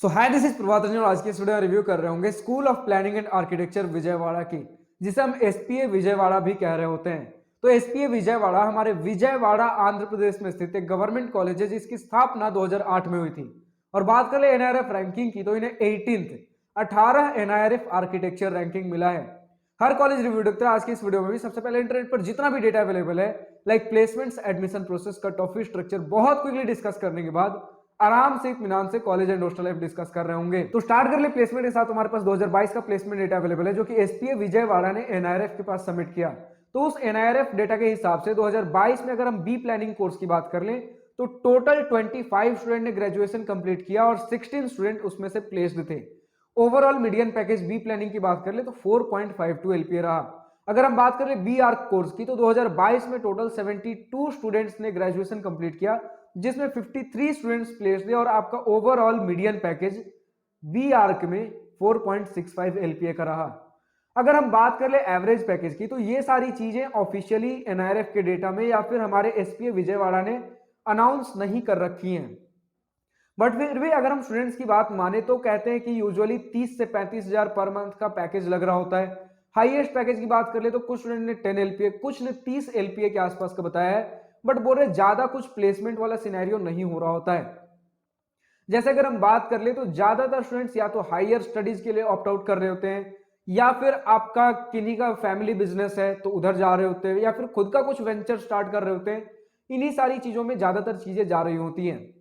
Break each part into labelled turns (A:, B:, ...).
A: So hi this is Prabhat Ranjan और आज की इस वीडियो में रिव्यू कर रहे होंगे school of planning and architecture Vijayawada की, जिसे हम एसपीए विजयवाड़ा भी कह रहे होते हैं। तो एसपीए विजयवाड़ा हमारे विजयवाड़ा आंध्र प्रदेश में स्थित एक गवर्नमेंट कॉलेज है जिसकी स्थापना 2008 में हुई थी। और बात करें एनआईआरएफ रैंकिंग की तो इन्हें 18 एनआईआरएफ आर्किटेक्चर रैंकिंग मिला है। हर कॉलेज रिव्यू देखते हैं। आज की इस वीडियो में भी सबसे पहले इंटरनेट पर जितना भी डेटा अवेलेबल है like placements, admission process, cut off structure बहुत क्विकली डिस्कस करने के बाद आराम से इत्मीनान से college and hostel life discuss कर रहे होंगे। तो स्टार्ट कर ले प्लेसमेंट के साथ। हमारे पास 2022 का प्लेसमेंट डेटा अवेलेबल है जो कि एसपीए विजयवाड़ा ने एनआईआरएफ के पास सबमिट किया। तो उस एनआईआरएफ डेटा के हिसाब से 2022 में अगर हम बी प्लानिंग कोर्स की बात कर लें तो टोटल 25 स्टूडेंट ने ग्रेजुएशन कंप्लीट किया और 16 स्टूडेंट उसमें से प्लेस्ड थे। Overall median package B planning की बात कर ले तो 4.52 एलपीए रहा। अगर हम बात करें बी आर्क कोर्स की तो 2022 में टोटल 72 स्टूडेंट्स ने ग्रेजुएशन कंप्लीट किया जिसमें 53 स्टूडेंट्स प्लेस्ड थे और आपका overall median package B Arch में 4.65 एलपीए का रहा। अगर हम बात कर ले एवरेज पैकेज की तो ये सारी चीजें ऑफिशियली एनआईआरएफ के डेटा में या फिर हमारे एसपीए विजयवाड़ा ने अनाउंस नहीं कर रखी हैं। बट फिर भी अगर हम स्टूडेंट्स की बात माने तो कहते हैं कि यूजुअली 30 से 35 हजार पर मंथ का पैकेज लग रहा होता है। हाईएस्ट पैकेज की बात कर ले तो कुछ स्टूडेंट ने 10 एलपीए, कुछ ने 30 एलपीए के आसपास का बताया है। बट बोल रहे ज्यादा कुछ प्लेसमेंट वाला सिनेरियो नहीं हो रहा होता है। जैसे अगर हम बात कर ले तो ज्यादातर स्टूडेंट्स या तो हायर स्टडीज के लिए ऑप्ट आउट कर रहे होते हैं या फिर आपका किन्हीं का फैमिली बिजनेस है तो उधर जा रहे होते हैं या फिर खुद का कुछ वेंचर स्टार्ट कर रहे होते हैं। इन्हीं सारी चीजों में ज्यादातर चीजें जा रही होती हैं।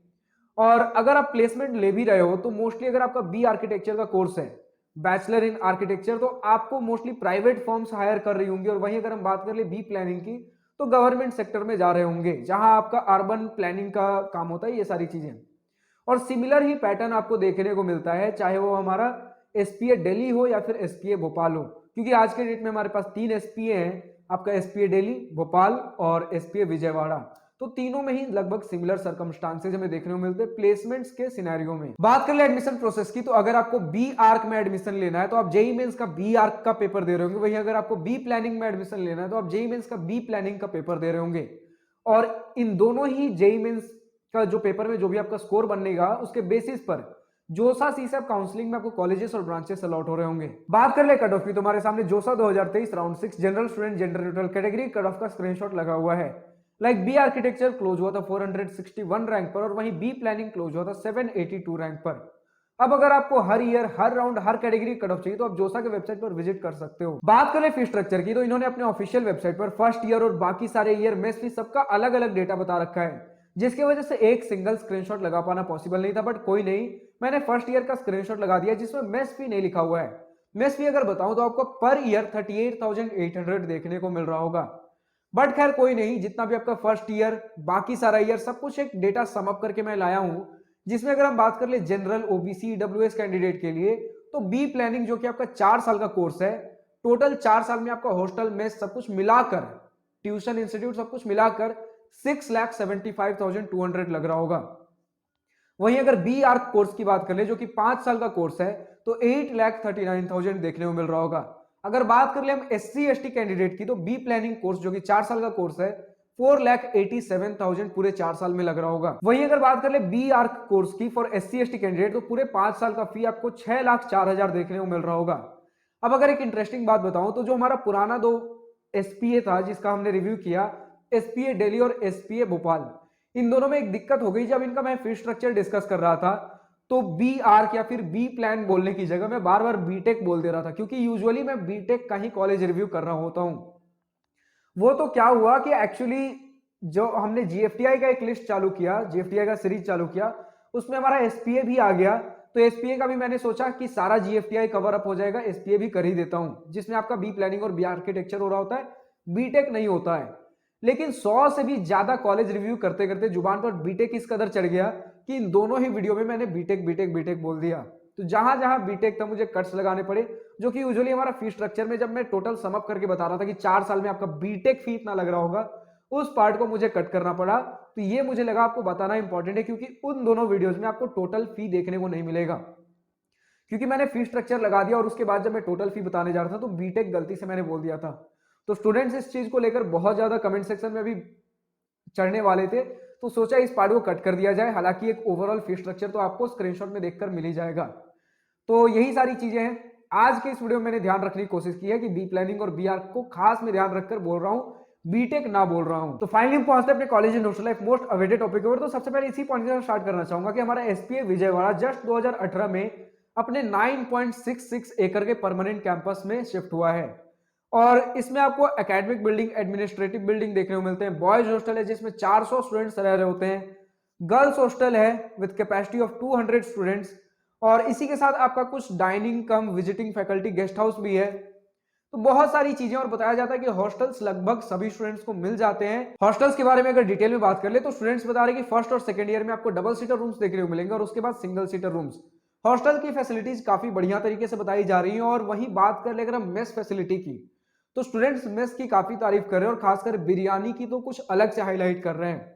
A: और अगर आप प्लेसमेंट ले भी रहे हो तो मोस्टली अगर आपका बी आर्किटेक्चर का कोर्स है, बैचलर इन आर्किटेक्चर, तो आपको मोस्टली प्राइवेट फर्म्स हायर कर रही होंगी। और वहीं अगर हम बात कर ले बी प्लानिंग की तो गवर्नमेंट सेक्टर में जा रहे होंगे जहां आपका अर्बन प्लानिंग का काम होता है, ये सारी चीजें। और सिमिलर ही पैटर्न आपको देखने को मिलता है चाहे वो हमारा एसपीए दिल्ली हो या फिर एसपीए भोपाल हो, क्योंकि आज के डेट में हमारे पास 3 एसपीए हैं, आपका एसपीए दिल्ली, भोपाल और एसपीए विजयवाड़ा। तो तीनों में ही लगभग सिमिलर सर्कमस्टांसेस हमें देखने को मिलते हैं प्लेसमेंट्स के सिनेरियो में। बात कर ले एडमिशन प्रोसेस की तो अगर आपको बी आर्क में एडमिशन लेना है तो आप जेई मेंस का बी आर्क का पेपर दे रहे होंगे। वहीं अगर आपको बी प्लानिंग में एडमिशन लेना है तो आप जेई मेंस का बी प्लानिंग का पेपर दे रहे होंगे। और इन दोनों ही जेई मेंस का जो पेपर में जो भी आपका स्कोर बनेगा उसके बेसिस पर जोसा सीसैप काउंसलिंग में आपको कॉलेजेस और ब्रांचेस अलॉट हो रहे होंगे। बात कर ले कट ऑफ की, तुम्हारे सामने जोसा 2023 round 6 general student gender neutral category cut off का स्क्रीनशॉट लगा हुआ है। लाइक बी आर्किटेक्चर क्लोज हुआ था 461 रैंक पर और वहीं बी प्लानिंग क्लोज हुआ था 782 रैंक पर। अब अगर आपको हर ईयर, हर राउंड, हर कैटेगरी कट ऑफ चाहिए तो आप जोसा के वेबसाइट पर विजिट कर सकते हो। बात करें फी स्ट्रक्चर की तो इन्होंने अपने ऑफिशियल वेबसाइट पर फर्स्ट ईयर और बाकी सारे ईयर मेस फी सबका अलग अलग डेटा बता रखा है, जिसकी वजह से एक सिंगल स्क्रीनशॉट लगा पाना पॉसिबल नहीं था। बट कोई नहीं, मैंने फर्स्ट ईयर का स्क्रीनशॉट लगा दिया जिसमें मेस फी नहीं लिखा हुआ है। मेस फी अगर बताऊं तो आपको पर ईयर 38,800 देखने को मिल रहा होगा। बट खैर कोई नहीं, जितना भी आपका फर्स्ट ईयर, बाकी सारा ईयर, सब कुछ एक डेटा सम अप करके मैं लाया हूं, जिसमें अगर हम बात कर ले जनरल, ओबीसी, ईडब्ल्यूएस कैंडिडेट के लिए तो बी प्लानिंग जो कि आपका 4 साल का कोर्स है, टोटल 4 साल में आपका हॉस्टल, मेस सब कुछ मिलाकर, ट्यूशन, इंस्टीट्यूट सब कुछ मिलाकर 6,75,200 लग रहा होगा। वहीं अगर बी आर्क कोर्स की बात कर ले जो कि 5 साल का कोर्स है तो 8,39,000 देखने को मिल रहा होगा। अगर बात कर ले हम एससी एसटी कैंडिडेट की तो बी प्लानिंग कोर्स जो कि 4 साल का कोर्स है 4,87,000 पूरे 4 साल में लग रहा होगा। वहीं अगर बात कर ले बी आर्क कोर्स की फॉर एससी एसटी कैंडिडेट तो पूरे 5 साल का फी आपको 6,04,000 देखने को मिल रहा होगा। अब अगर एक इंटरेस्टिंग बात बताऊं तो जो हमारा पुराना 2 एसपीए था जिसका हमने रिव्यू किया, एसपीए दिल्ली और एसपीए भोपाल, इन दोनों में एक दिक्कत हो गई। जब इनका मैं फी स्ट्रक्चर डिस्कस कर रहा था तो बी आर्क या फिर बी प्लान बोलने की जगह मैं बार बार बीटेक बोल दे रहा था, क्योंकि यूजुअली मैं बीटेक का ही कॉलेज रिव्यू कर रहा होता हूं। वो तो क्या हुआ कि एक्चुअली जो हमने जीएफटीआई का एक लिस्ट चालू किया, जीएफटीआई का सीरीज चालू किया, उसमें हमारा एसपीए भी आ गया। तो एसपीए का भी मैंने सोचा कि सारा जीएफटीआई कवर अप हो जाएगा, एसपीए भी कर ही देता हूं, जिसमें आपका बी प्लानिंग और बी आर्किटेक्चर हो रहा होता है, बीटेक नहीं होता है। लेकिन 100 से भी ज्यादा कॉलेज रिव्यू करते करते जुबान पर बीटेक इस कदर चढ़ गया कि इन दोनों ही वीडियो में मैंने बीटेक बीटेक बीटेक बोल दिया। तो जहां जहां बीटेक था मुझे कट्स लगाने पड़े, जो कि यूजुअली हमारा फी स्ट्रक्चर में जब मैं टोटल समअप करके बता रहा था कि 4 साल में आपका बीटेक फी इतना लग रहा होगा, उस पार्ट को मुझे कट करना पड़ा। तो ये मुझे लगा आपको बताना इंपॉर्टेंट है, क्योंकि उन दोनों वीडियोज में आपको टोटल फी देखने को नहीं मिलेगा, क्योंकि मैंने फी स्ट्रक्चर लगा दिया और उसके बाद जब मैं टोटल फी बताने जा रहा था तो बीटेक गलती से मैंने बोल दिया था। तो स्टूडेंट्स इस चीज को लेकर बहुत ज्यादा कमेंट सेक्शन में भी चढ़ने वाले थे। तो सोचा इस पार्ट को कट कर दिया जाए। हालांकि एक ओवरऑल फी स्ट्रक्चर तो आपको स्क्रीनशॉट में देखकर मिल ही जाएगा। तो यही सारी चीजें हैं आज के इस वीडियो में मैंने ध्यान रखने की कोशिश की है कि बी प्लानिंग और बी आर्क को खास में ध्यान रखकर बोल रहा हूँ, बीटेक ना बोल रहा हूँ। तो फाइनली हम पहुंचते हैं अपने college and hostel life most awaited topic पर। तो सबसे पहले इसी पॉइंट से स्टार्ट करना चाहूंगा कि हमारा एसपीए विजयवाड़ा जस्ट 2018 में अपने 9.66 एकड़ के परमानेंट कैंपस में शिफ्ट हुआ है और इसमें आपको एकेडमिक बिल्डिंग, एडमिनिस्ट्रेटिव बिल्डिंग देखने को मिलते हैं। बॉयज हॉस्टल है जिसमें 400 स्टूडेंट्स रह रहे होते हैं। गर्ल्स हॉस्टल है विद कैपेसिटी ऑफ 200 स्टूडेंट्स और इसी के साथ आपका कुछ डाइनिंग कम विजिटिंग फैकल्टी गेस्ट हाउस भी है। तो बहुत सारी चीजें और बताया जाता है कि हॉस्टल्स लगभग सभी स्टूडेंट्स को मिल जाते हैं। हॉस्टल्स के बारे में अगर डिटेल में बात कर ले तो स्टूडेंट्स बता रहे हैं कि फर्स्ट और सेकंड ईयर में आपको डबल सीटर रूम्स देखने को मिलेंगे और उसके बाद सिंगल सीटर रूम्स। हॉस्टल की फैसिलिटीज काफी बढ़िया तरीके से बताई जा रही है। और वहीं बात कर ले अगर हम मेस फैसिलिटी की तो स्टूडेंट्स मेस की काफी तारीफ कर रहे हैं और खासकर बिरयानी की तो कुछ अलग से हाईलाइट कर रहे हैं।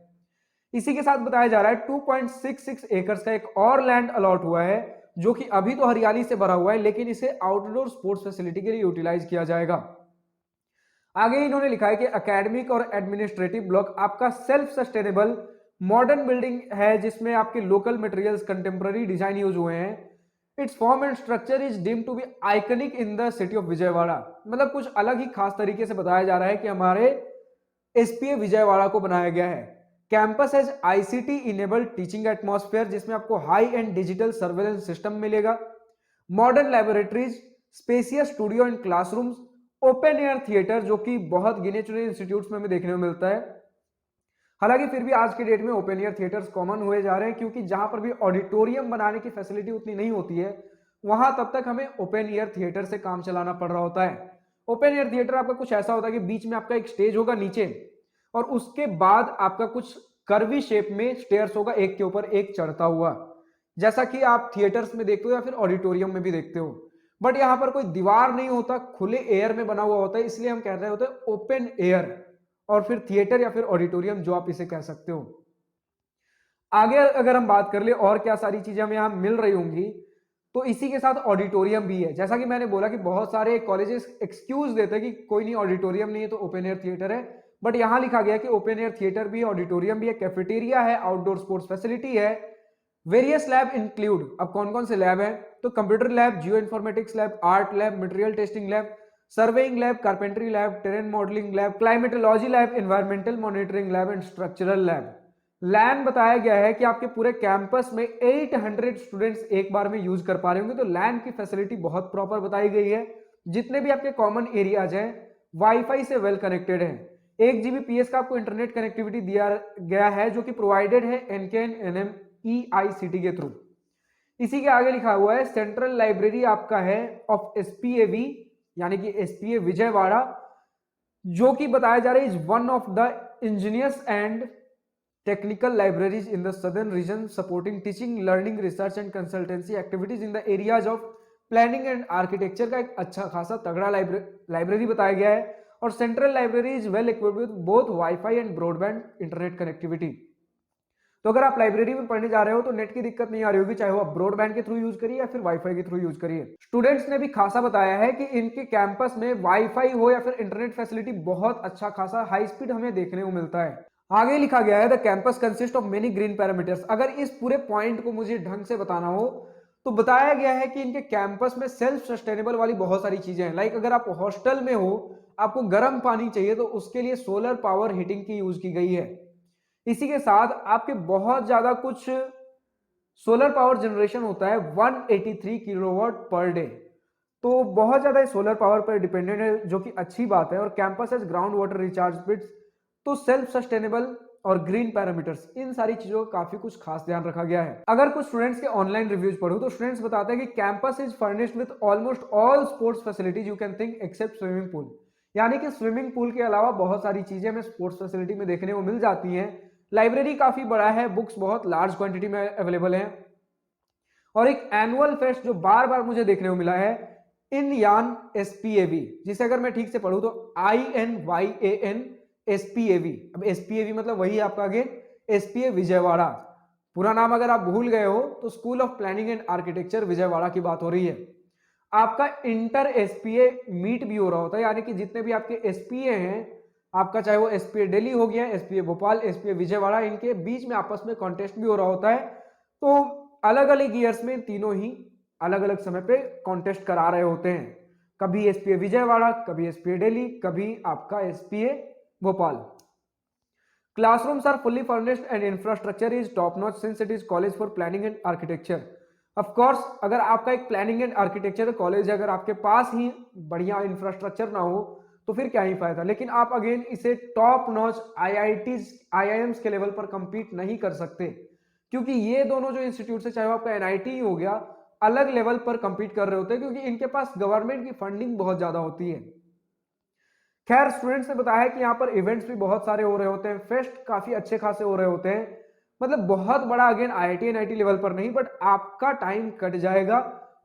A: इसी के साथ बताया जा रहा है 2.66 एकर्स का एक और लैंड अलॉट हुआ है जो कि अभी तो हरियाली से भरा हुआ है, लेकिन इसे आउटडोर स्पोर्ट्स फैसिलिटी के लिए यूटिलाइज किया जाएगा। आगे इन्होंने लिखा है कि एकेडमिक और एडमिनिस्ट्रेटिव ब्लॉक आपका सेल्फ सस्टेनेबल मॉडर्न बिल्डिंग है जिसमें आपके local materials, contemporary design use हुए हैं। It's form and structure is deemed to be iconic in the city of Vijayawada. मतलब कुछ अलग ही खास तरीके से बताया जा रहा है कि हमारे एसपीए विजयवाड़ा को बनाया गया है। Campus has ICT enabled teaching atmosphere जिसमें आपको high end digital surveillance system मिलेगा, modern laboratories, spacious studio and classrooms, open air theatre जो कि बहुत गिने चुने इंस्टीट्यूट्स में हमें देखने को मिलता है। हालांकि फिर भी आज के डेट में ओपन एयर थिएटर्स कॉमन हुए जा रहे हैं क्योंकि जहां पर भी ऑडिटोरियम बनाने की फैसिलिटी उतनी नहीं होती है वहां तब तक हमें ओपन एयर थिएटर से काम चलाना पड़ रहा होता है। ओपन एयर थिएटर आपका कुछ ऐसा होता है कि बीच में आपका एक स्टेज होगा नीचे और उसके बाद आपका कुछ कर्वी शेप में स्टेयर्स होगा एक के ऊपर एक चढ़ता हुआ, जैसा कि आप थिएटर्स में देखते हो या फिर ऑडिटोरियम में भी देखते हो। बट यहाँ पर कोई दीवार नहीं होता, खुले एयर में बना हुआ होता है, इसलिए हम कह रहे होते हैं ओपन एयर और फिर थिएटर या फिर ऑडिटोरियम जो आप इसे कह सकते हो। आगे अगर हम बात कर ले और क्या सारी चीजें हमें यहाँ मिल रही होंगी तो इसी के साथ ऑडिटोरियम भी है। जैसा कि मैंने बोला कि बहुत सारे कॉलेजेस एक्सक्यूज देते हैं कि कोई नहीं ऑडिटोरियम नहीं है तो ओपन एयर थिएटर है, बट यहां लिखा गया कि ओपन एयर थिएटर भी है, ऑडिटोरियम भी है, कैफेटेरिया है, आउटडोर स्पोर्ट्स फैसिलिटी है, वेरियस लैब इंक्लूड। अब कौन कौन से लैब है तो computer lab, geoinformatics lab, art lab, material testing lab, surveying lab, carpentry lab, terrain modelling lab, climatology lab, environmental monitoring lab and structural lab. लैन बताया गया है कि आपके पूरे कैंपस में 800 स्टूडेंट्स एक बार में यूज कर पा रहे होंगे। तो लैन की फैसिलिटी बहुत प्रॉपर बताई गई है। जितने भी आपके कॉमन एरियाज हैं वाईफाई से वेल कनेक्टेड है। 1 जीबीपीएस का आपको इंटरनेट कनेक्टिविटी दिया गया है जो कि प्रोवाइडेड है NKN-NM-EICT के थ्रू। इसी के आगे लिखा हुआ है सेंट्रल लाइब्रेरी आपका है ऑफ एसपीएवी यानी कि एसपीए विजयवाड़ा, जो कि बताया जा रहा है is one of the engineers and technical libraries in the southern reason supporting teaching, learning, research and consultancy activities in the areas of planning and architecture का एक अच्छा खासा तगड़ा लाइब्रेरी बताया गया है। और central library is well equipped with both wifi and broadband internet connectivity. तो अगर आप लाइब्रेरी में पढ़ने जा रहे हो तो नेट की दिक्कत नहीं आ रही होगी, चाहे वो आप ब्रॉडबैंड के थ्रू यूज करिए या फिर वाईफाई के थ्रू यूज करिए। स्टूडेंट्स ने भी खासा बताया है कि इनके कैंपस में वाईफाई हो या फिर इंटरनेट फैसिलिटी बहुत अच्छा खासा हाई स्पीड हमें देखने को मिलता है। आगे लिखा गया है the campus consist of many green parameters. अगर इस पूरे पॉइंट को मुझे ढंग से बताना हो तो बताया गया है कि इनके कैंपस में सेल्फ सस्टेनेबल वाली बहुत सारी चीजें हैं। लाइक अगर आप हॉस्टल में हो, आपको गर्म पानी चाहिए तो उसके लिए सोलर पावर हीटिंग की यूज की गई है। इसी के साथ आपके बहुत ज्यादा कुछ सोलर पावर जनरेशन होता है 183 किलोवाट पर डे। तो बहुत ज्यादा सोलर पावर पर डिपेंडेंट है जो कि अच्छी बात है। और campus has ground water recharge pits, तो सेल्फ सस्टेनेबल और ग्रीन पैरामीटर्स, इन सारी चीजों का काफी कुछ खास ध्यान रखा गया है। अगर कुछ स्टूडेंट्स के ऑनलाइन रिव्यूज पढ़ो तो स्टूडेंट्स बताते हैं कि campus is furnished with almost all sports facilities you can think except swimming pool. यानी कि स्विमिंग पूल के अलावा बहुत सारी चीजें हमें स्पोर्ट्स फैसिलिटी में देखने को मिल जाती हैं। लाइब्रेरी काफी बड़ा है, बुक्स बहुत लार्ज क्वांटिटी में अवेलेबल है। और एक एनुअल फेस्ट जो बार बार मुझे देखने को मिला है इन यान एसपीएवी, जिसे अगर मैं ठीक से पढ़ूं तो INYAN SPAV। अब SPAV मतलब वही आपका अगेन एसपीए विजयवाड़ा। पूरा नाम अगर आप भूल गए हो तो school of planning and architecture Vijayawada की बात हो रही है। आपका इंटर एसपीए मीट भी हो रहा होता है, यानी कि जितने भी आपके एसपीए हैं आपका चाहे वो एसपीए दिल्ली हो गया, एसपीए भोपाल, एसपीए विजयवाड़ा, इनके बीच में आपस में कॉन्टेस्ट भी हो रहा होता है। तो अलग अलग ईयर्स में तीनों ही अलग अलग समय पे कॉन्टेस्ट करा रहे होते हैं, कभी एसपीए विजयवाड़ा, कभी एसपीए दिल्ली, कभी आपका SPA Bhopal. Classrooms are fully furnished and infrastructure is top notch since it is college for planning and architecture. Of course, अगर आपका एक प्लानिंग एंड आर्किटेक्चर कॉलेज है, अगर आपके पास ही बढ़िया इंफ्रास्ट्रक्चर ना हो तो फिर क्या ही फायदा। लेकिन आप अगेन इसे टॉप नॉच आईआईटीज आईआईएम्स के लेवल पर कंपीट नहीं कर सकते, क्योंकि ये दोनों जो इंस्टीट्यूट है, चाहे वो आपका एनआईटी हो गया, अलग लेवल पर कंपीट कर रहे होते हैं, क्योंकि इनके पास गवर्नमेंट की फंडिंग बहुत ज्यादा होती है। खैर, स्टूडेंट्स ने बताया कि यहाँ पर इवेंट्स भी बहुत सारे हो रहे होते हैं, फेस्ट काफी अच्छे खासे हो रहे होते हैं, मतलब बहुत बड़ा अगेन आईआईटी एनआईटी लेवल पर नहीं, बट आपका टाइम कट जाएगा,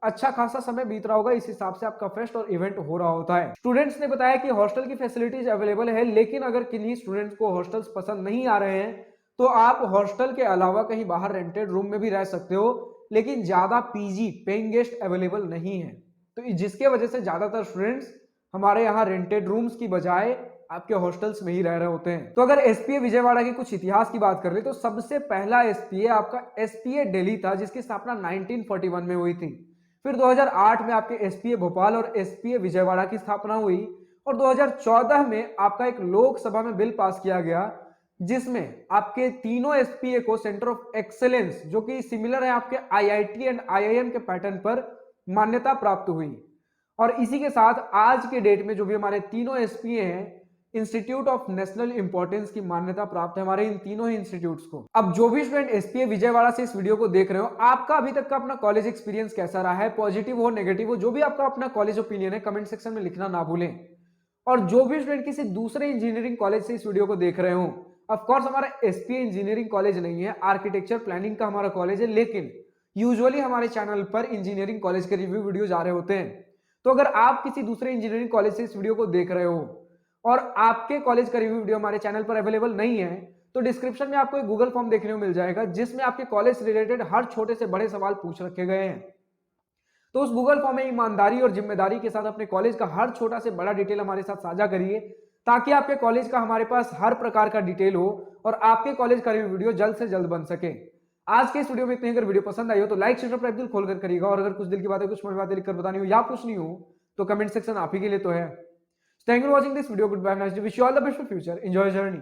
A: अच्छा खासा समय बीत रहा होगा, इस हिसाब से आपका फेस्ट और इवेंट हो रहा होता है। स्टूडेंट्स ने बताया कि हॉस्टल की फैसिलिटीज अवेलेबल है, लेकिन अगर किन्हीं स्टूडेंट्स को हॉस्टल्स पसंद नहीं आ रहे हैं तो आप हॉस्टल के अलावा कहीं बाहर रेंटेड रूम में भी रह सकते हो, लेकिन ज्यादा पीजी पेइंग गेस्ट अवेलेबल नहीं है, तो जिसके वजह से ज्यादातर स्टूडेंट्स हमारे यहाँ रेंटेड रूम्स की बजाय आपके हॉस्टल्स में ही रह रहे होते हैं। तो अगर एसपीए विजयवाड़ा की कुछ इतिहास की बात कर ले तो सबसे पहला एसपीए आपका एसपीए दिल्ली था, जिसकी स्थापना 1941 में हुई थी। फिर 2008 में आपके एसपीए भोपाल और एसपीए विजयवाड़ा की स्थापना हुई, और 2014 में आपका एक लोकसभा में बिल पास किया गया, जिसमें आपके तीनों एसपीए को सेंटर ऑफ एक्सेलेंस, जो कि सिमिलर है आपके आईआईटी एंड आईआईएम के पैटर्न पर, मान्यता प्राप्त हुई। और इसी के साथ आज के डेट में जो भी हमारे तीनों एसपीए हैं, इंस्टीट्यूट ऑफ नेशनल इंपॉर्टेंस की मान्यता प्राप्त है हमारे इन तीनों ही इंस्टीट्यूट्स को। अब जो भी स्टूडेंट एसपीए विजयवाड़ा से इस वीडियो को देख रहे हो, आपका अभी तक का अपना कॉलेज एक्सपीरियंस कैसा रहा है, पॉजिटिव हो नेगेटिव हो, जो भी आपका अपना कॉलेज ओपिनियन है कमेंट सेक्शन में लिखना ना भूलें। और जो भी स्टूडेंट किसी दूसरे इंजीनियरिंग कॉलेज से इस वीडियो को देख रहे हो, ऑफकोर्स हमारा एसपीए इंजीनियरिंग कॉलेज नहीं है, आर्किटेक्चर प्लानिंग का हमारा कॉलेज है, लेकिन यूजुअली हमारे चैनल पर इंजीनियरिंग कॉलेज के रिव्यू वीडियोज आ रहे होते हैं। तो अगर आप किसी दूसरे इंजीनियरिंग कॉलेज से इस वीडियो को देख रहे हो और आपके कॉलेज का रिव्यू वीडियो हमारे चैनल पर अवेलेबल नहीं है, तो डिस्क्रिप्शन में आपको एक गूगल फॉर्म देखने को मिल जाएगा, जिसमें आपके कॉलेज से रिलेटेड हर छोटे से बड़े सवाल पूछ रखे गए हैं। तो उस गूगल फॉर्म में ईमानदारी और जिम्मेदारी के साथ अपने कॉलेज का हर छोटा से बड़ा डिटेल हमारे साथ साझा करिए, ताकि आपके कॉलेज का हमारे पास हर प्रकार का डिटेल हो और आपके कॉलेज का रिव्यू वीडियो जल्द से जल्द बन सके। आज के इस वीडियो में इतने, अगर वीडियो पसंद आई हो तो लाइक शेयर सब्सक्राइब दिल खोलकर करिएगा, और अगर कुछ दिल की बातें, कुछ बातें लिखकर बतानी हो या पूछनी हो तो कमेंट सेक्शन आप ही के लिए तो है। Thank you for watching this video, good bye, nice to wish you all the best for future, enjoy journey.